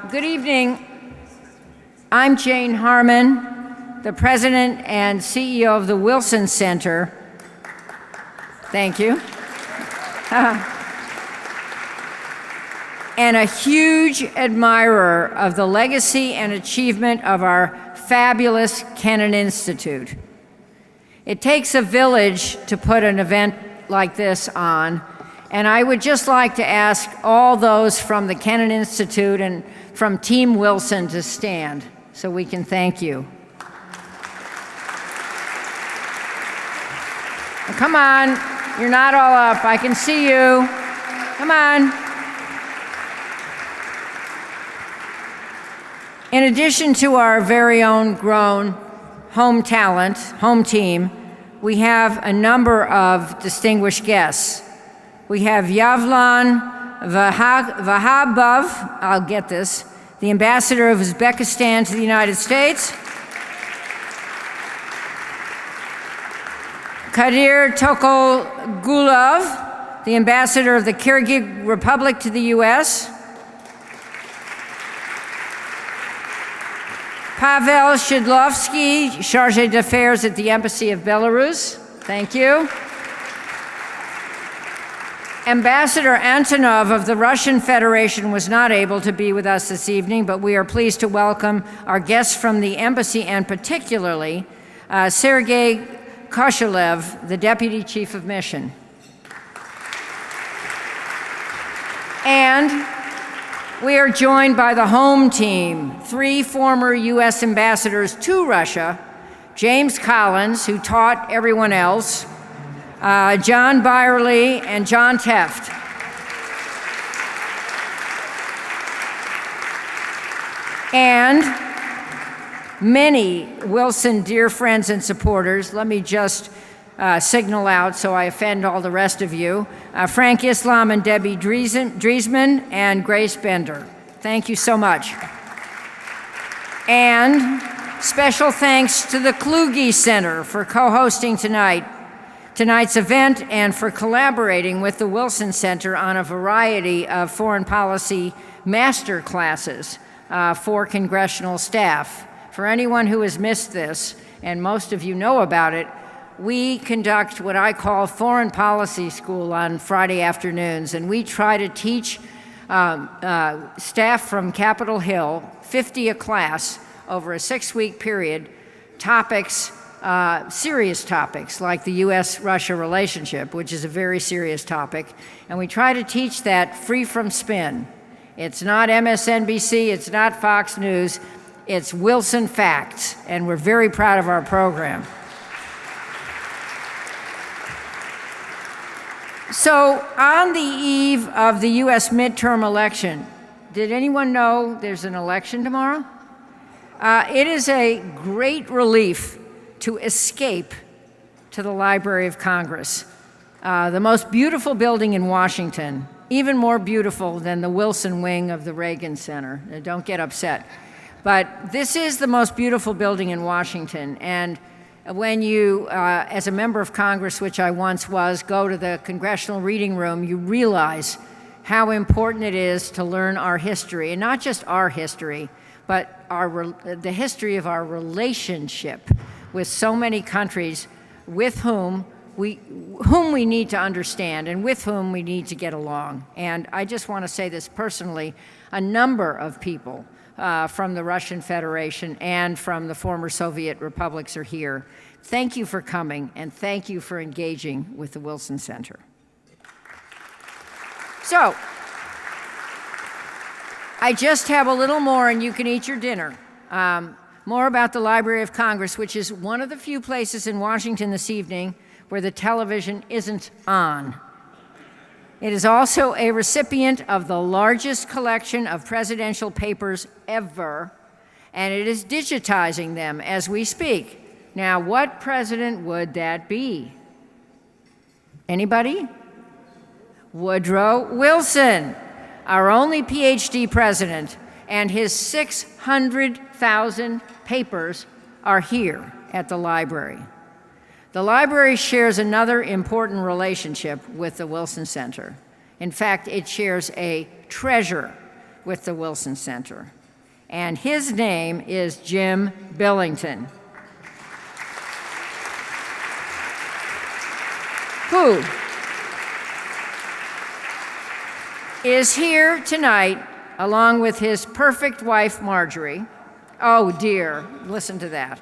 Good evening. I'm Jane Harman, the president and CEO of the Wilson Center. Thank you. And a huge admirer of the legacy and achievement of our fabulous Kennan Institute. It takes a village to put an event like this on, and I would just like to ask all those from the Kennan Institute and from Team Wilson to stand so we can thank you. Now, come on, you're not all up. I can see you. Come on. In addition to our very own grown home talent, home team, we have a number of distinguished guests. We have Yavlan Vahabov, I'll get this, the ambassador of Uzbekistan to the United States. Kadir Tokolgulov, the ambassador of the Kyrgyz Republic to the US. Pavel Shidlovsky, Chargé d'Affaires at the Embassy of Belarus. Thank you. Ambassador Antonov of the Russian Federation was not able to be with us this evening, but we are pleased to welcome our guests from the embassy, and particularly Sergei Koshelev, the Deputy Chief of Mission. And we are joined by the home team, 3 former US ambassadors to Russia, James Collins, who taught everyone else, John Byerly, and John Teft. And many Wilson dear friends and supporters. Let me just signal out so I offend all the rest of you. Frank Islam and Debbie Driesman and Grace Bender. Thank you so much. And special thanks to the Kluge Center for co-hosting tonight's event and for collaborating with the Wilson Center on a variety of foreign policy master classes for congressional staff. For anyone who has missed this, and most of you know about it, we conduct what I call foreign policy school on Friday afternoons, and we try to teach staff from Capitol Hill, 50 a class, over a 6-week period, topics, serious topics like the US-Russia relationship, which is a very serious topic, and we try to teach that free from spin. It's not MSNBC, it's not Fox News, it's Wilson Facts, and we're very proud of our program. So on the eve of the US midterm election, did anyone know there's an election tomorrow? It is a great relief to escape to the Library of Congress, the most beautiful building in Washington, even more beautiful than the Wilson wing of the Reagan Center. Don't get upset. But this is the most beautiful building in Washington, and when you, as a member of Congress, which I once was, go to the Congressional Reading Room, you realize how important it is to learn our history, and not just our history, but the history of our relationship with so many countries with whom we need to understand and with whom we need to get along. And I just want to say this personally, a number of people from the Russian Federation and from the former Soviet republics are here. Thank you for coming, and thank you for engaging with the Wilson Center. So, I just have a little more and you can eat your dinner. More about the Library of Congress, which is one of the few places in Washington this evening where the television isn't on. It is also a recipient of the largest collection of presidential papers ever, and it is digitizing them as we speak. Now, what president would that be? Anybody? Woodrow Wilson, our only PhD president, and his 600,000 papers are here at the library. The library shares another important relationship with the Wilson Center. In fact, it shares a treasure with the Wilson Center. And his name is Jim Billington, who is here tonight along with his perfect wife, Marjorie. Oh dear, listen to that.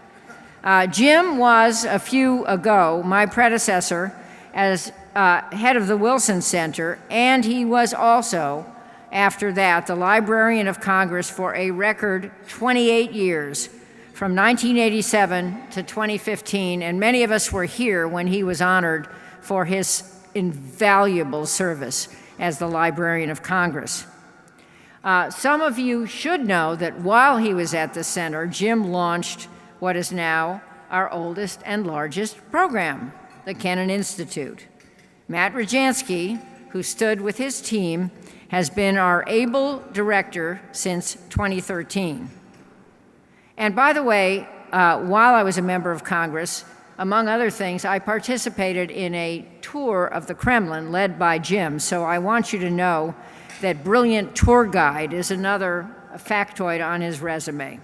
Jim was, a few ago, my predecessor as head of the Wilson Center, and he was also, after that, the Librarian of Congress for a record 28 years, from 1987 to 2015, and many of us were here when he was honored for his invaluable service as the Librarian of Congress. Some of you should know that while he was at the center, Jim launched what is now our oldest and largest program, the Kennan Institute. Matt Rajansky, who stood with his team, has been our able director since 2013. And by the way, while I was a member of Congress, among other things, I participated in a tour of the Kremlin led by Jim, so I want you to know that brilliant tour guide is another factoid on his resume.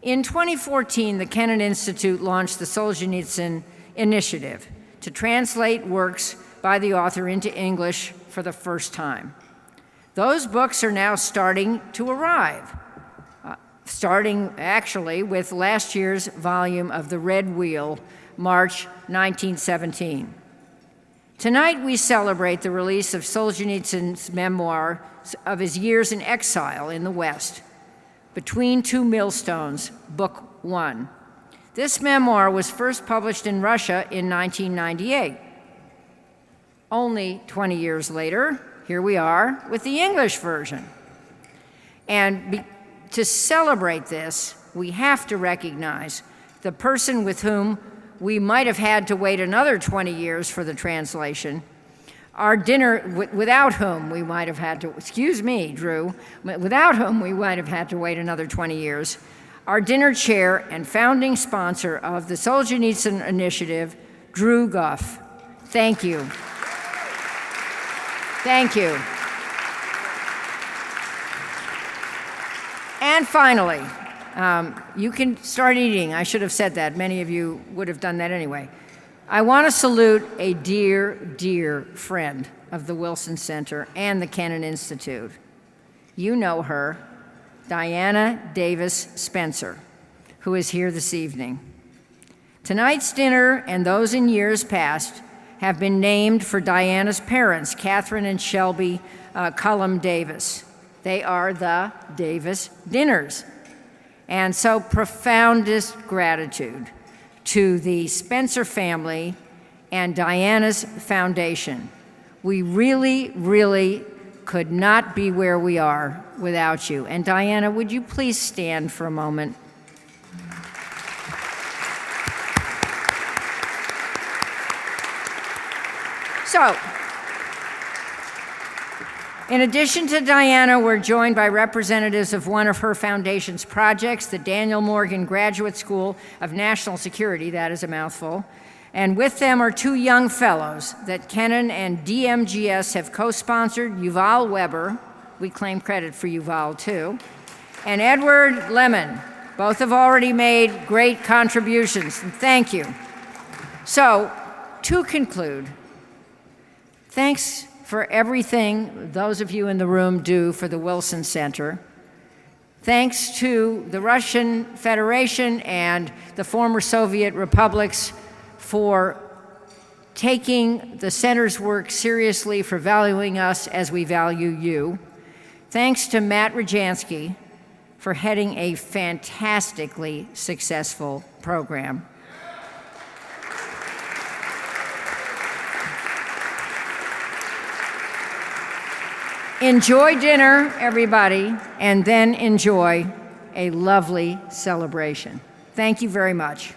In 2014, the Kennan Institute launched the Solzhenitsyn Initiative to translate works by the author into English for the first time. Those books are now starting to arrive, starting actually with last year's volume of The Red Wheel, March 1917. Tonight we celebrate the release of Solzhenitsyn's memoir of his years in exile in the West, Between Two Millstones, Book 1. This memoir was first published in Russia in 1998. Only 20 years later, here we are with the English version. And to celebrate this, we have to recognize the person with whom we might have had to wait another 20 years for the translation, our dinner, without whom we might have had to, excuse me, Drew, without whom we might have had to wait another 20 years, our dinner chair and founding sponsor of the Solzhenitsyn Initiative, Drew Goff. Thank you. Thank you. And finally, you can start eating. I should have said that. Many of you would have done that anyway. I want to salute a dear, dear friend of the Wilson Center and the Kennan Institute. You know her, Diana Davis Spencer, who is here this evening. Tonight's dinner and those in years past have been named for Diana's parents, Kathryn and Shelby Cullom Davis. They are the Davis Dinners. And so profoundest gratitude to the Spencer family and Diana's foundation. We really, really could not be where we are without you. And Diana, would you please stand for a moment? So, in addition to Diana, we're joined by representatives of one of her foundation's projects, the Daniel Morgan Graduate School of National Security, that is a mouthful, and with them are two young fellows that Kennan and DMGS have co-sponsored, Yuval Weber, we claim credit for Yuval too, and Edward Lemon. Both have already made great contributions, and thank you. So, to conclude, thanks for everything those of you in the room do for the Wilson Center. Thanks to the Russian Federation and the former Soviet republics for taking the center's work seriously, for valuing us as we value you. Thanks to Matt Rajansky for heading a fantastically successful program. Enjoy dinner, everybody, and then enjoy a lovely celebration. Thank you very much.